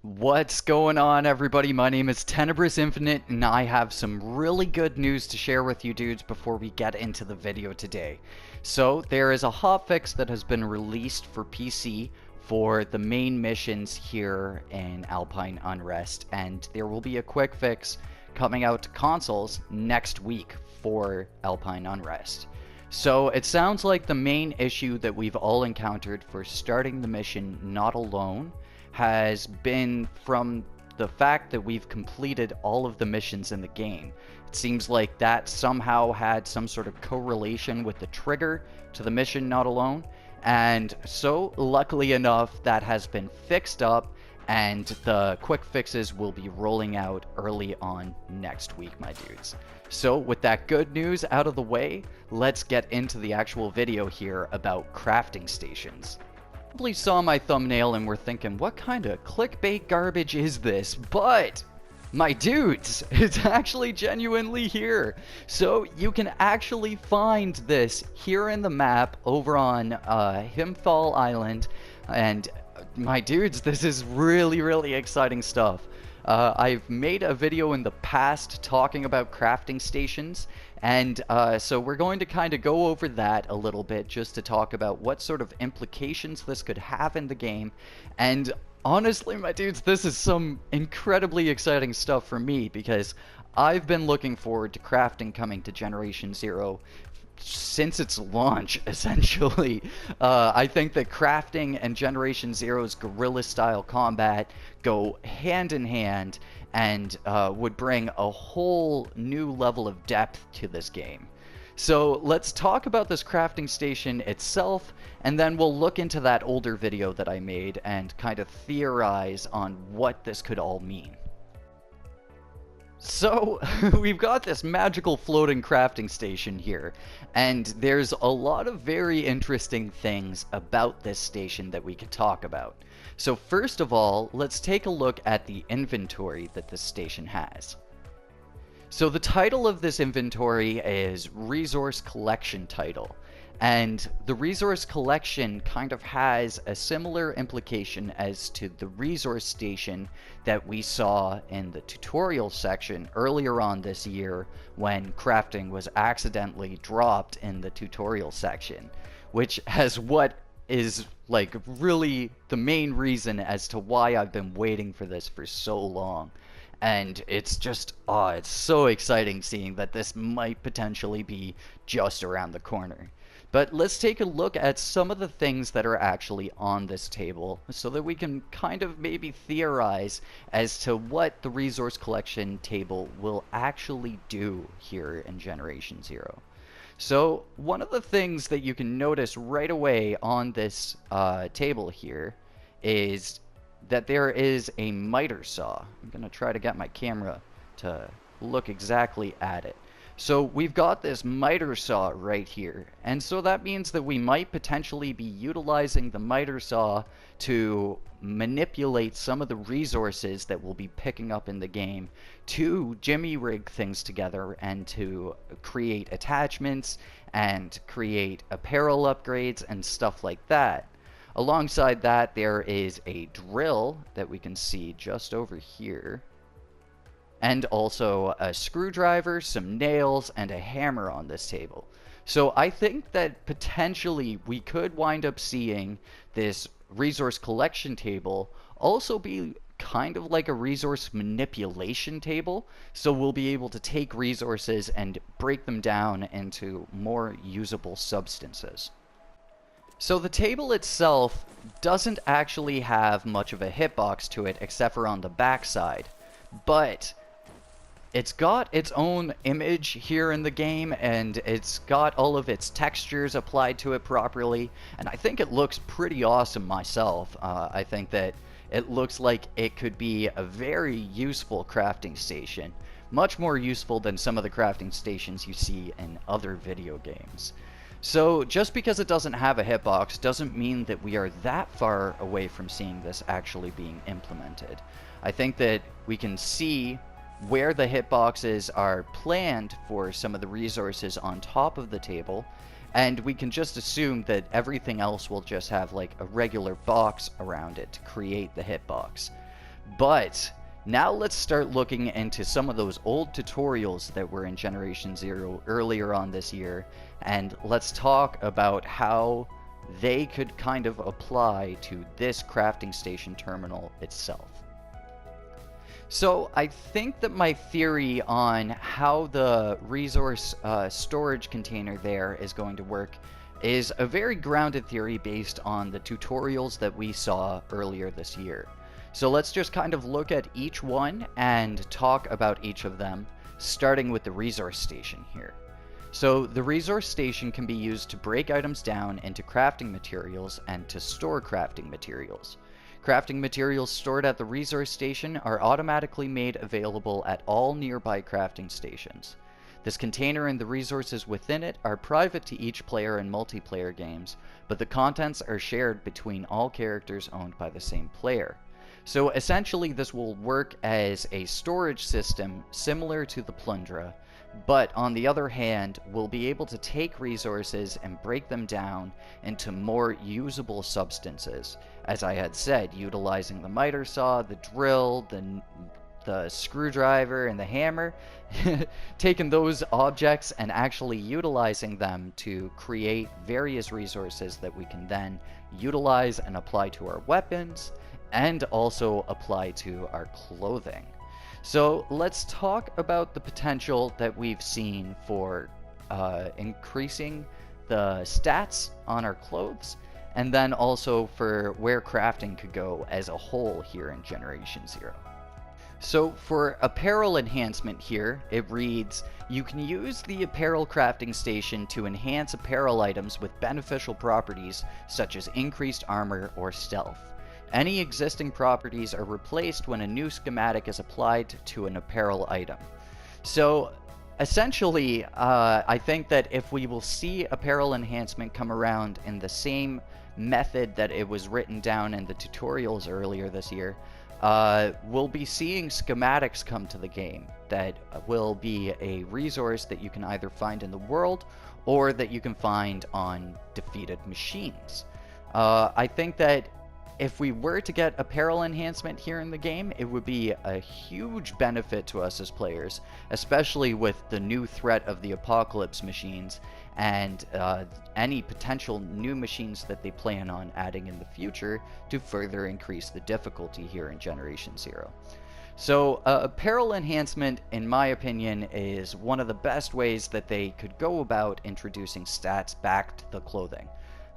What's going on, everybody? My name is Tenebrous Infinite, and I have some really good news to share with you dudes before we get into the video today. So, there is a hotfix that has been released for PC for the main missions here in Alpine Unrest, and there will be a quick fix coming out to consoles next week for Alpine Unrest. So, it sounds like the main issue that we've all encountered for starting the mission not alone has been from the fact that we've completed all of the missions in the game. It seems like that somehow had some sort of correlation with the trigger to the mission not alone, and so luckily enough that has been fixed up, and the quick fixes will be rolling out early on next week, my dudes. So with that good news out of the way, let's get into the actual video here about crafting stations. Probably saw my thumbnail and were thinking, what kind of clickbait garbage is this? But my dudes, it's actually genuinely here. So you can actually find this here in the map over on Himfjäll Island, and my dudes, this is really exciting stuff. I've made a video in the past talking about crafting stations, and so we're going to kind of go over that a little bit just to talk about what sort of implications this could have in the game. And honestly, my dudes, this is some incredibly exciting stuff for me because I've been looking forward to crafting coming to Generation Zero since its launch, essentially. I think that crafting and Generation Zero's guerrilla style combat go hand in hand and would bring a whole new level of depth to this game. So let's talk about this crafting station itself, and then we'll look into that older video that I made and kind of theorize on what this could all mean. So, we've got this magical floating crafting station here, and there's a lot of very interesting things about this station that we could talk about. So first of all, let's take a look at the inventory that this station has. So the title of this inventory is Resource Collection Title. And the resource collection kind of has a similar implication as to the resource station that we saw in the tutorial section earlier on this year when crafting was accidentally dropped in the tutorial section, which has what is like really the main reason as to why I've been waiting for this for so long. And it's just, it's so exciting seeing that this might potentially be just around the corner. But let's take a look at some of the things that are actually on this table so that we can kind of maybe theorize as to what the resource collection table will actually do here in Generation Zero. So one of the things that you can notice right away on this table here is that there is a miter saw. I'm going to try to get my camera to look exactly at it. So we've got this miter saw right here, and so that means that we might potentially be utilizing the miter saw to manipulate some of the resources that we'll be picking up in the game to jimmy rig things together and to create attachments and create apparel upgrades and stuff like that. Alongside that, there is a drill that we can see just over here, and also a screwdriver, some nails, and a hammer on this table. So I think that potentially we could wind up seeing this resource collection table also be kind of like a resource manipulation table. So we'll be able to take resources and break them down into more usable substances. So the table itself doesn't actually have much of a hitbox to it except for on the back side, but it's got its own image here in the game, and it's got all of its textures applied to it properly, and I think it looks pretty awesome myself. I think that it looks like it could be a very useful crafting station, much more useful than some of the crafting stations you see in other video games. So just because it doesn't have a hitbox doesn't mean that we are that far away from seeing this actually being implemented. I think that we can see where the hitboxes are planned for some of the resources on top of the table, and we can just assume that everything else will just have like a regular box around it to create the hitbox. But now let's start looking into some of those old tutorials that were in Generation Zero earlier on this year, and let's talk about how they could kind of apply to this crafting station terminal itself. So I think that my theory on how the resource storage container there is going to work is a very grounded theory based on the tutorials that we saw earlier this year. So let's just kind of look at each one and talk about each of them, starting with the resource station here. So the resource station can be used to break items down into crafting materials and to store crafting materials. Crafting materials stored at the resource station are automatically made available at all nearby crafting stations. This container and the resources within it are private to each player in multiplayer games, but the contents are shared between all characters owned by the same player. So essentially this will work as a storage system similar to the Plundra, but on the other hand, we'll be able to take resources and break them down into more usable substances. As I had said, utilizing the miter saw, the drill, the screwdriver, and the hammer, taking those objects and actually utilizing them to create various resources that we can then utilize and apply to our weapons, and also apply to our clothing. So let's talk about the potential that we've seen for increasing the stats on our clothes, and then also for where crafting could go as a whole here in Generation Zero. So for Apparel Enhancement here, it reads, you can use the Apparel Crafting Station to enhance apparel items with beneficial properties such as increased armor or stealth. Any existing properties are replaced when a new schematic is applied to an apparel item. So essentially, I think that if we will see Apparel Enhancement come around in the same method that it was written down in the tutorials earlier this year, we'll be seeing schematics come to the game that will be a resource that you can either find in the world or that you can find on defeated machines. I think that if we were to get Apparel Enhancement here in the game, it would be a huge benefit to us as players, especially with the new threat of the Apocalypse machines and any potential new machines that they plan on adding in the future to further increase the difficulty here in Generation Zero. So Apparel Enhancement, in my opinion, is one of the best ways that they could go about introducing stats back to the clothing.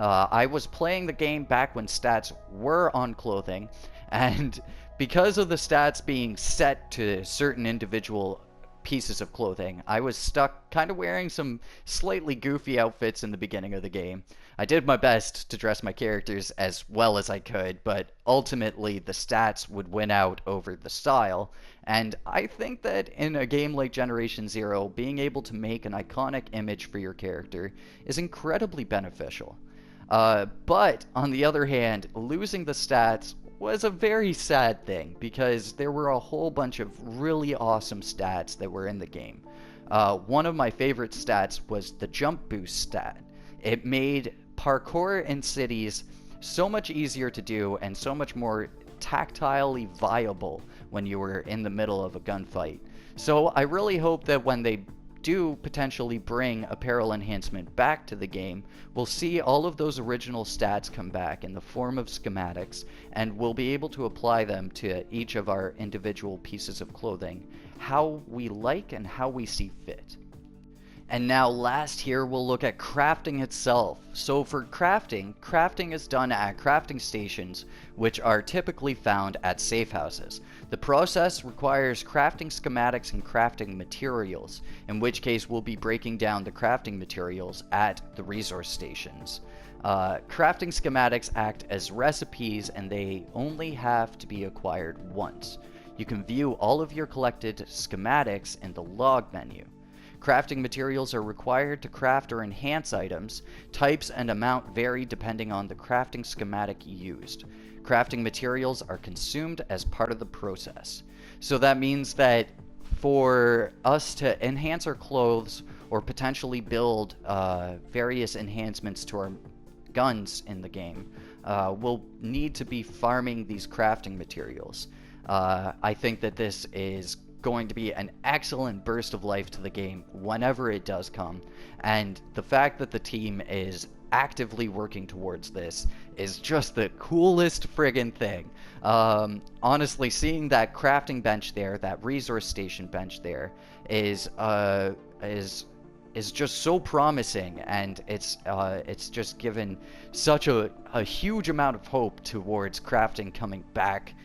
I was playing the game back when stats were on clothing, and because of the stats being set to certain individual pieces of clothing, I was stuck kind of wearing some slightly goofy outfits in the beginning of the game. I did my best to dress my characters as well as I could, but ultimately the stats would win out over the style, and I think that in a game like Generation Zero, being able to make an iconic image for your character is incredibly beneficial. But on the other hand, losing the stats was a very sad thing because there were a whole bunch of really awesome stats that were in the game. One of my favorite stats was the jump boost stat. It made parkour in cities so much easier to do and so much more tactilely viable when you were in the middle of a gunfight. So I really hope that when they do potentially bring Apparel Enhancement back to the game, we'll see all of those original stats come back in the form of schematics, and we'll be able to apply them to each of our individual pieces of clothing how we like and how we see fit. And now last here we'll look at crafting itself. So for crafting is done at crafting stations, which are typically found at safe houses. The process requires crafting schematics and crafting materials, in which case we'll be breaking down the crafting materials at the resource stations. Crafting schematics act as recipes and they only have to be acquired once. You can view all of your collected schematics in the log menu. Crafting materials are required to craft or enhance items. Types and amount vary depending on the crafting schematic used. Crafting materials are consumed as part of the process. So that means that for us to enhance our clothes or potentially build various enhancements to our guns in the game, we'll need to be farming these crafting materials. I think that this is going to be an excellent burst of life to the game whenever it does come, and the fact that the team is actively working towards this is just the coolest friggin' thing. Honestly, seeing that crafting bench there, that resource station bench there, is just so promising, and it's just given such a huge amount of hope towards crafting coming back,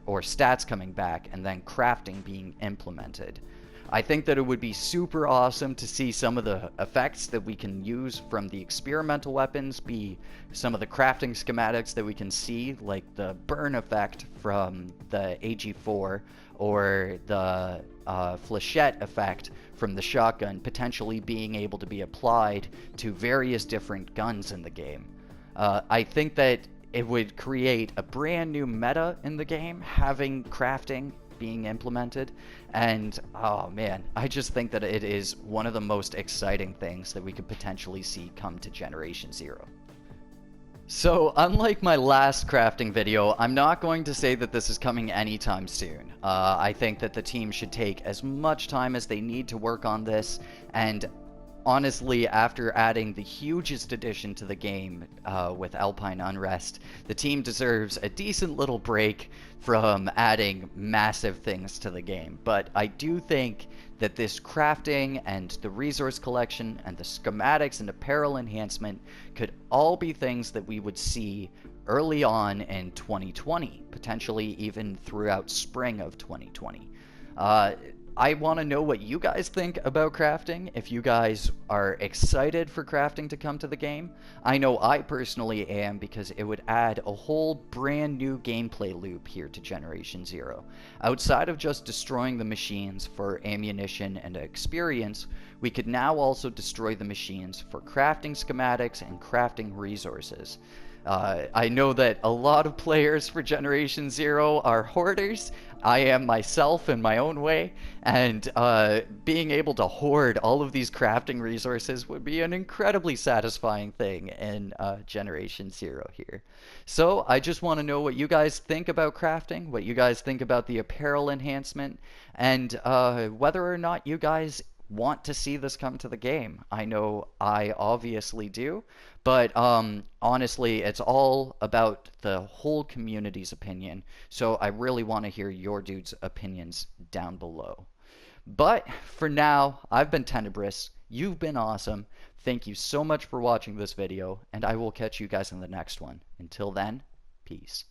or stats coming back, and then crafting being implemented. I think that it would be super awesome to see some of the effects that we can use from the experimental weapons be some of the crafting schematics that we can see, like the burn effect from the AG4, or the flechette effect from the shotgun potentially being able to be applied to various different guns in the game. I think that it would create a brand new meta in the game, having crafting being implemented, and oh man, I just think that it is one of the most exciting things that we could potentially see come to Generation Zero. So, unlike my last crafting video, I'm not going to say that this is coming anytime soon. I think that the team should take as much time as they need to work on this, and honestly, after adding the hugest addition to the game with Alpine Unrest, the team deserves a decent little break from adding massive things to the game. But I do think that this crafting and the resource collection and the schematics and apparel enhancement could all be things that we would see early on in 2020, potentially even throughout spring of 2020. I want to know what you guys think about crafting, if you guys are excited for crafting to come to the game. I know I personally am, because it would add a whole brand new gameplay loop here to Generation Zero. Outside of just destroying the machines for ammunition and experience, we could now also destroy the machines for crafting schematics and crafting resources. I know that a lot of players for Generation Zero are hoarders. I am myself in my own way, and being able to hoard all of these crafting resources would be an incredibly satisfying thing in Generation Zero here. So I just want to know what you guys think about crafting, what you guys think about the apparel enhancement, and whether or not you guys want to see this come to the game. I know I obviously do, but honestly, it's all about the whole community's opinion, so I really want to hear your dudes' opinions down below. But for now, I've been Tenebrous, you've been awesome, thank you so much for watching this video, and I will catch you guys in the next one. Until then, peace.